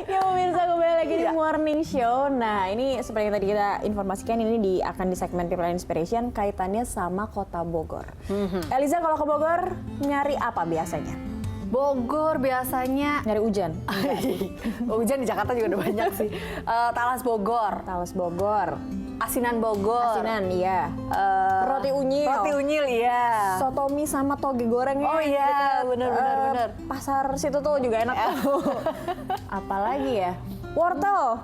Ya pemirsa, kembali lagi di Morning Show. Nah, ini seperti yang tadi kita informasikan, ini akan di segmen People and Inspiration kaitannya sama Kota Bogor. Eliza, kalau ke Bogor nyari apa biasanya? Bogor biasanya Nyari hujan. hujan di Jakarta juga udah banyak sih. Talas Bogor, Talas Bogor, asinan Bogor, asinan, iya. Roti unyil. roti unyil, iya. Soto mie sama toge gorengnya. Oh iya, dekat, bener. Pasar situ tuh juga enak tuh. Apalagi ya? Wortel.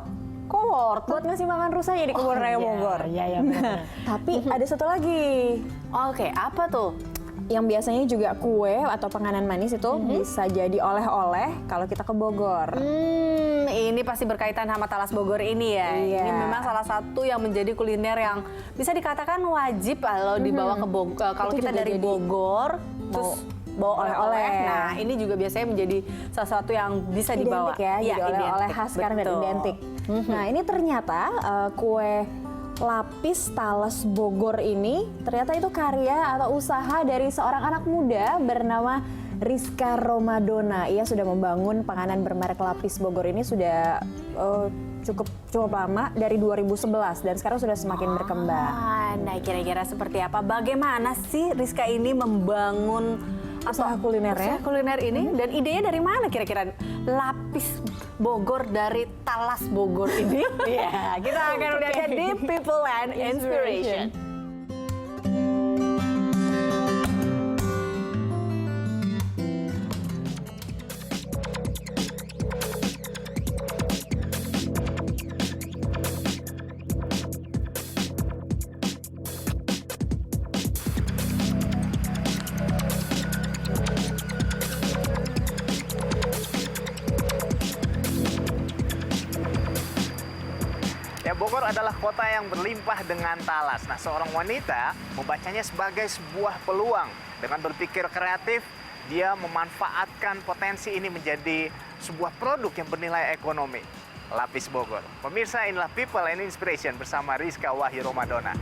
Kok wortel? Buat ngasih makan rusanya di kebun raya Bogor. Iya, benar. Tapi ada satu lagi. Oke, apa tuh? Yang biasanya juga kue atau penganan manis itu bisa jadi oleh-oleh kalau kita ke Bogor. Ini pasti berkaitan sama Talas Bogor ini ya. Iya. Ini memang salah satu yang menjadi kuliner yang bisa dikatakan wajib kalau dibawa ke Bogor. Kalau Itu kita juga dari jadi Bogor, terus bawa oleh-oleh. oleh-oleh. Nah, ini juga biasanya menjadi salah satu yang bisa dibawa. Identik ya, Iya, jadi oleh-oleh identik. khas karena Betul. identik. Nah, ini ternyata kue lapis Talas Bogor ini ternyata itu karya atau usaha dari seorang anak muda bernama Rizka Romadona. Ia sudah membangun panganan bermerek lapis Bogor ini sudah cukup lama, dari 2011, dan sekarang sudah semakin berkembang. Nah, kira-kira seperti apa? Bagaimana sih Rizka ini membangun Usaha kulinernya? usaha kuliner ini, dan idenya dari mana kira-kira lapis Bogor dari Talas Bogor ini? Iya, kita akan melihatnya di People and Inspiration. Ya, Bogor adalah kota yang berlimpah dengan talas. Nah, seorang wanita membacanya sebagai sebuah peluang. Dengan berpikir kreatif, dia memanfaatkan potensi ini menjadi sebuah produk yang bernilai ekonomi. Lapis Bogor. Pemirsa, inilah People and Inspiration bersama Rizka Wahyu Romadona.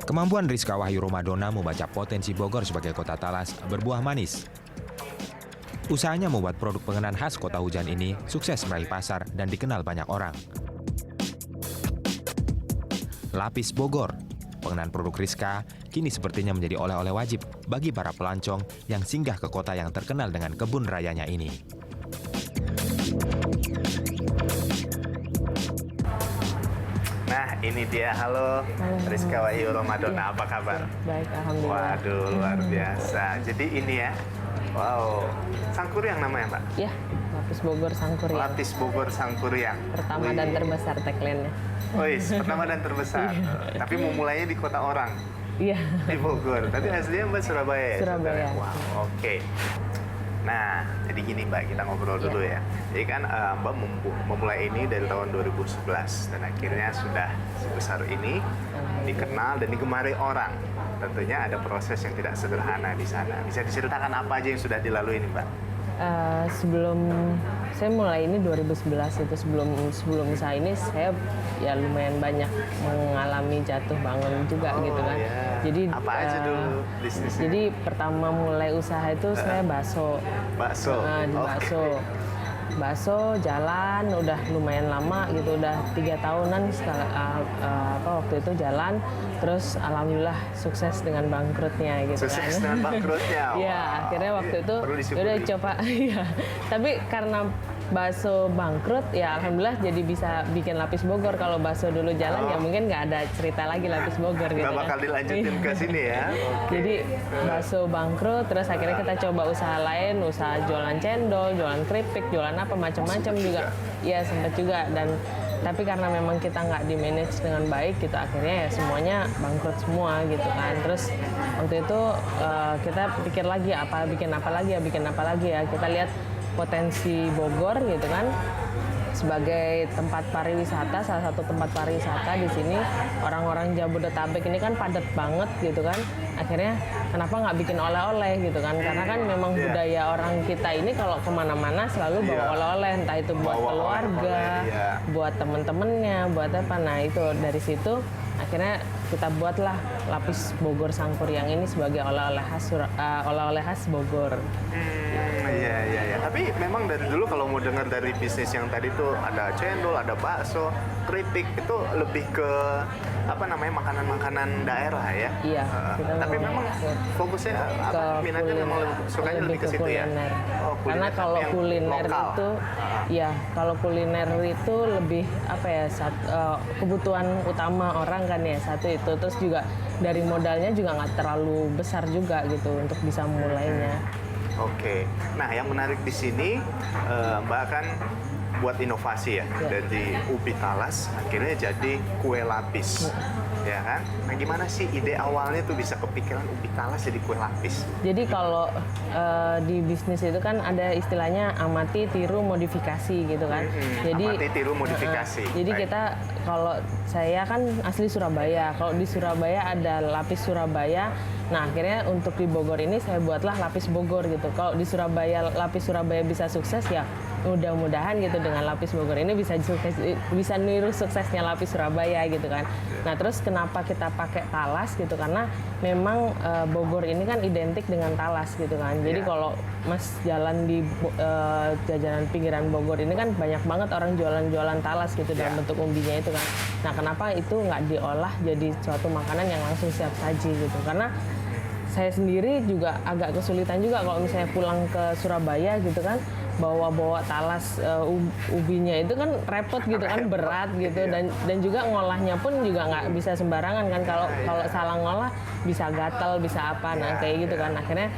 Kemampuan Rizka Wahyu Romadona membaca potensi Bogor sebagai kota talas berbuah manis. Usahanya membuat produk pengenan khas kota hujan ini sukses meraih pasar dan dikenal banyak orang. Lapis Bogor, pengenan produk Rizka, kini sepertinya menjadi oleh-oleh wajib bagi para pelancong yang singgah ke kota yang terkenal dengan kebun rayanya ini. Nah, ini dia. Halo, Rizka Wahyu Romadona. Apa kabar? Baik, alhamdulillah. Waduh, luar biasa. Jadi ini ya. Wow, Sangkuriang namanya, Mbak? Ya, lapis Bogor Sangkuriang. Lapis Bogor Sangkuriang. Pertama Wih. dan terbesar tagline-nya. Pertama dan terbesar. Tapi memulainya di kota orang, Iya. di Bogor. Tapi aslinya Mbak Surabaya ya? Surabaya. Wow, oke. Nah, jadi gini Mbak, kita ngobrol dulu ya. Jadi kan Mbak memulai ini dari tahun 2011 dan akhirnya sudah sebesar ini, dikenal dan digemari orang. Tentunya ada proses yang tidak sederhana di sana. Bisa diceritakan apa aja yang sudah dilalui ini, Mbak? Sebelum saya mulai ini 2011 itu, sebelum usaha ini saya ya lumayan banyak mengalami jatuh bangun juga gitu kan. Ya. Jadi apa aja dulu bisnisnya? Jadi pertama mulai usaha itu saya bakso. Bakso. Di bakso jalan udah lumayan lama gitu, udah 3 tahunan waktu itu jalan, terus alhamdulillah sukses dengan bangkrutnya gitu. Sukses kan. dengan bangkrutnya. Iya, Wow. akhirnya waktu itu Perlu disyukuri. udah coba. Iya. Tapi karena bakso bangkrut, ya alhamdulillah jadi bisa bikin lapis Bogor. Kalau bakso dulu jalan ya mungkin nggak ada cerita lagi lapis Bogor gitu. Nggak bakal kan. dilanjutin ke sini ya. Oke. Jadi bakso bangkrut, terus akhirnya kita coba usaha lain, usaha jualan cendol, jualan keripik, jualan apa macam-macam juga. Iya sempat juga, dan tapi karena memang kita nggak di manage dengan baik gitu, akhirnya ya semuanya bangkrut semua gitu kan. Terus waktu itu kita pikir lagi bikin apa lagi ya, kita lihat potensi Bogor gitu kan sebagai tempat pariwisata, salah satu tempat pariwisata di sini. Orang-orang Jabodetabek ini kan padat banget gitu kan, akhirnya kenapa nggak bikin oleh-oleh gitu kan, karena kan memang budaya orang kita ini kalau kemana-mana selalu bawa oleh-oleh, entah itu buat keluarga, buat temen-temennya, buat apa. Nah itu dari situ akhirnya kita buatlah lapis Bogor Sangkur yang ini sebagai oleh-oleh khas Bogor. Iya. Tapi memang dari dulu kalau mau dengar dari bisnis yang tadi tuh ada cendol, ada bakso, keripik, itu lebih ke apa namanya makanan-makanan daerah ya. Iya. Tapi memang fokusnya minatnya memang sukanya lebih ke situ ya. Oh, karena kalau yang kuliner lokal. itu, ya kalau kuliner itu lebih apa ya kebutuhan utama orang kan ya, satu itu, terus juga dari modalnya juga nggak terlalu besar juga gitu untuk bisa mulainya. Oke. Nah, yang menarik di sini Mbak kan buat inovasi ya, dari ubi talas akhirnya jadi kue lapis. Ya kan? Nah, gimana sih ide awalnya tuh bisa kepikiran ubi talas jadi kue lapis? Jadi kalau di bisnis itu kan ada istilahnya amati, tiru, modifikasi gitu kan. Jadi amati, tiru, modifikasi. Jadi Baik. kita, kalau saya kan asli Surabaya. Kalau di Surabaya ada lapis Surabaya. Nah, akhirnya untuk di Bogor ini saya buatlah lapis Bogor gitu. Kalau di Surabaya lapis Surabaya bisa sukses, ya mudah-mudahan gitu dengan lapis Bogor ini bisa niru suksesnya lapis Surabaya gitu kan. Nah, terus kenapa kita pakai talas gitu, karena memang Bogor ini kan identik dengan talas gitu kan. Jadi kalau Mas jalan di jajanan pinggiran Bogor ini kan banyak banget orang jualan-jualan talas gitu dalam bentuk umbinya itu kan. Nah, kenapa itu nggak diolah jadi suatu makanan yang langsung siap saji gitu, karena saya sendiri juga agak kesulitan juga kalau misalnya pulang ke Surabaya gitu kan, bawa talas ubinya itu kan repot gitu kan, berat gitu, dan juga ngolahnya pun juga nggak bisa sembarangan kan, kalau salah ngolah bisa gatal, bisa apa, nah kayak gitu kan. Akhirnya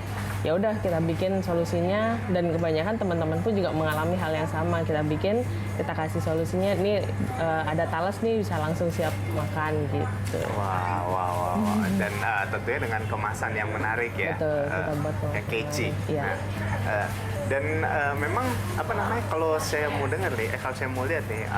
ya udah kita bikin solusinya, dan kebanyakan teman-temanku juga mengalami hal yang sama. Kita kasih solusinya, nih ada talas nih, bisa langsung siap makan gitu. Wow. Dan tentunya dengan kemasan yang menarik ya. Betul, kita buat yang catchy. Iya. Nah, dan memang apa namanya, kalau saya mau dengar nih, kalau saya mau lihat nih,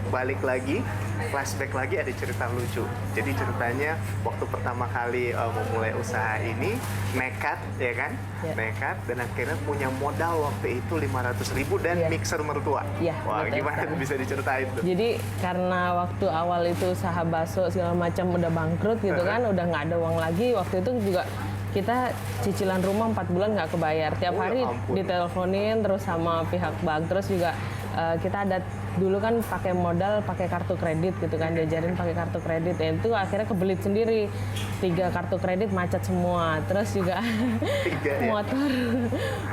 balik lagi, flashback lagi, ada cerita lucu. Jadi ceritanya waktu pertama kali memulai usaha ini nekat, ya kan? Nekat, dan akhirnya punya modal waktu itu 500.000 dan mixer mertua. Wah, betul, gimana tuh, bisa diceritain tuh? Jadi karena waktu awal itu usaha bakso segala macam udah bangkrut gitu kan, udah nggak ada uang lagi. Waktu itu juga kita cicilan rumah 4 bulan nggak kebayar. Tiap hari diteleponin terus sama pihak bank, terus juga kita ada dulu kan pakai modal pakai kartu kredit gitu kan, diajarin pakai kartu kredit, ya itu akhirnya kebelit sendiri, 3 kartu kredit macet semua. Terus juga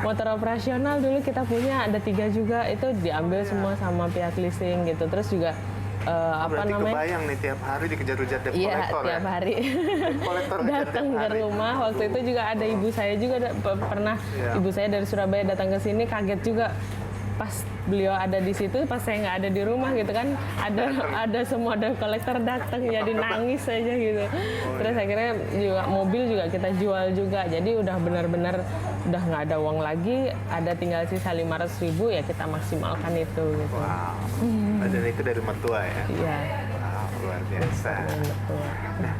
motor operasional dulu kita punya ada 3 juga, itu diambil semua sama pihak leasing gitu. Terus juga apa Berarti namanya, kebayang nih tiap hari dikejar-kejar debt iya collector tiap hari kolektor datang ke rumah. Waktu itu juga ada ibu saya juga pernah, ibu saya dari Surabaya datang ke sini, kaget juga pas beliau ada di situ, pas saya nggak ada di rumah gitu kan, ada semua debt collector datang, jadi nangis aja gitu. Terus akhirnya juga mobil juga kita jual juga, jadi udah benar-benar udah nggak ada uang lagi, ada tinggal sisa 500.000, ya kita maksimalkan itu gitu. Wow. Dan itu dari mertua ya? Iya. Wow, luar biasa. Betul. Nah,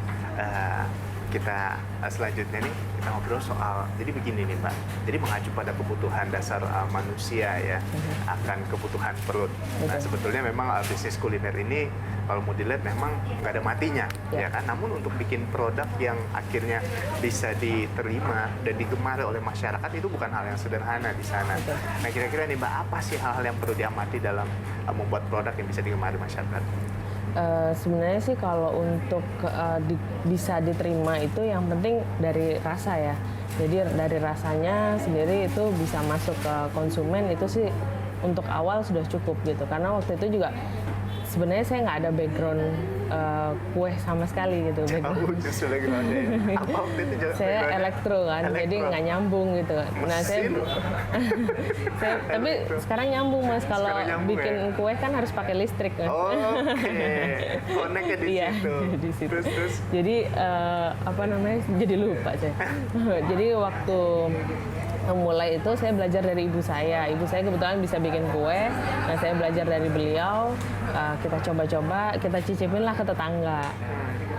kita selanjutnya nih kita ngobrol soal, jadi begini nih Mbak, jadi mengacu pada kebutuhan dasar manusia ya, akan kebutuhan perut. Nah, sebetulnya memang bisnis kuliner ini kalau mau dilihat memang nggak ada matinya, ya kan? Namun untuk bikin produk yang akhirnya bisa diterima dan digemari oleh masyarakat itu bukan hal yang sederhana di sana. Nah, kira-kira nih Mbak, apa sih hal-hal yang perlu diamati dalam membuat produk yang bisa digemari masyarakat? Sebenarnya sih kalau untuk bisa diterima itu yang penting dari rasa ya. Jadi dari rasanya sendiri itu bisa masuk ke konsumen, itu sih untuk awal sudah cukup gitu. Karena waktu itu juga sebenarnya saya nggak ada background kue sama sekali gitu. Justru backgroundnya ya. Apa waktu itu? Saya elektro kan, jadi nggak nyambung gitu. Nah tapi sekarang nyambung Mas, kalau bikin kue kan harus pakai listrik kan. Connect-nya di situ. Di situ. Terus. Jadi apa namanya? Jadi lupa saya. Jadi waktu mulai itu saya belajar dari ibu saya. Ibu saya kebetulan bisa bikin kue. Nah, saya belajar dari beliau. Kita coba-coba, kita cicipin lah ke tetangga.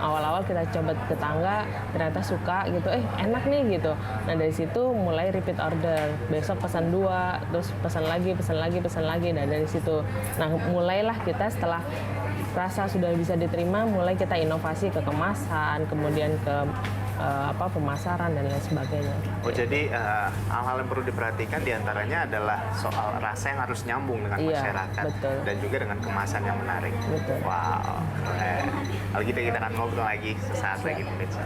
Awal-awal kita coba ke tetangga, ternyata suka gitu, enak nih gitu. Nah, dari situ mulai repeat order. Besok pesan 2, terus pesan lagi. Nah, dari situ. Nah, mulailah kita setelah rasa sudah bisa diterima, mulai kita inovasi ke kemasan, kemudian ke pemasaran dan lain sebagainya. Oh, jadi hal-hal yang perlu diperhatikan diantaranya adalah soal rasa yang harus nyambung dengan Iya, masyarakat betul. dan juga dengan kemasan yang menarik. Betul. Wow, keren. Kalau gitu kita akan ngobrol lagi sesaat lagi pemirsa.